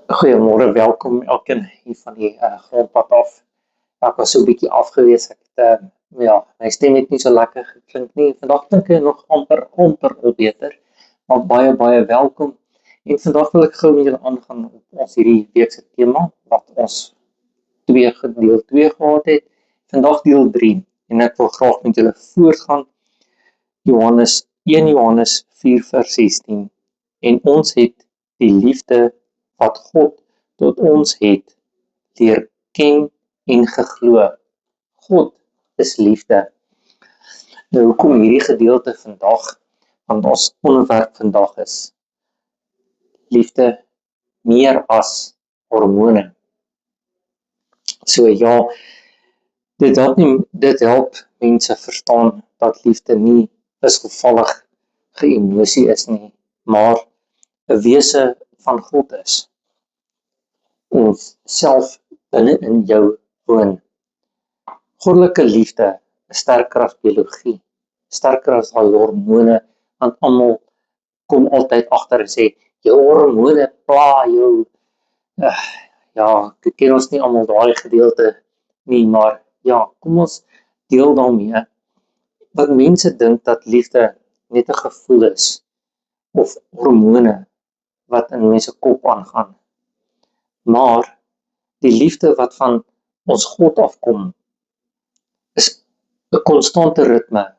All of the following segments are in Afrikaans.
Goeiemôre, welkom elkeen hier van die grondpad af. Ek was so 'n bietjie afgewees. My stem het nie so lekker geklink nie. Vandag klink ek nog amper al beter. Maar baie welkom. En vandag wil ek gou met julle aangaan op ons hierdie week se tema wat ons deel 2 gehad het. Vandag deel 3 en ek wil graag met julle voortgaan. 1 Johannes 4 vers 16. En ons het die liefde wat God tot ons het leer ken en geglo. God is liefde. Nou hoekom hierdie gedeelte vandag, want ons onderwerp vandag is liefde meer as hormone. So ja, dit help mense verstaan dat liefde nie 'n gevallige emosie is nie, maar 'n wese van God is. Ons self binne in jou woon. Goddelike liefde is sterker as biologie, sterker as al hormone, want almal kom altyd agter en sê, jou hormone pla jou. Ja, ken ons nie almal daai gedeelte nie, maar ja, kom ons deel daarmee. Want mense dink dat liefde net 'n gevoel is, of hormone wat in mense kop aangaan. Maar die liefde wat van ons God afkom, is 'n konstante ritme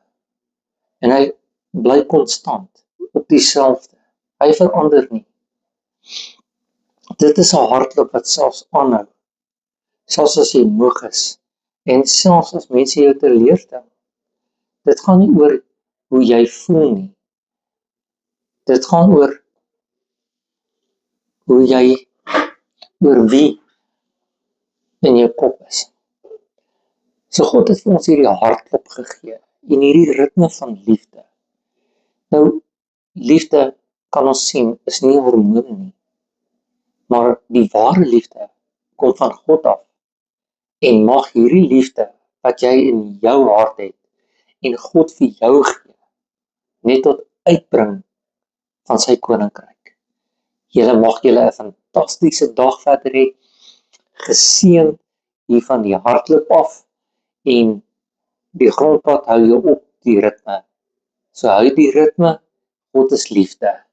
en hy bly konstant op dieselfde. Hy verander nie. Dit is 'n hartklop wat selfs aanhou, selfs as jy moeg is en selfs as mense jou teleurstel. Dit gaan nie oor hoe jy voel nie. Dit gaan oor wie in jou kop is. So God het vir ons hierdie hartklop gegee en hierdie ritme van liefde. Nou, liefde kan ons sien is nie hormone nie, maar die ware liefde kom van God af. En mag hierdie liefde wat jy in jou hart het en God vir jou gee, net tot uitbring van sy koninkryk. Mag julle 'n fantastiese dag verder hê, geseën hier van die hartklop af, en die grondpad hou jou op die ritme. So hou die ritme, God is liefde.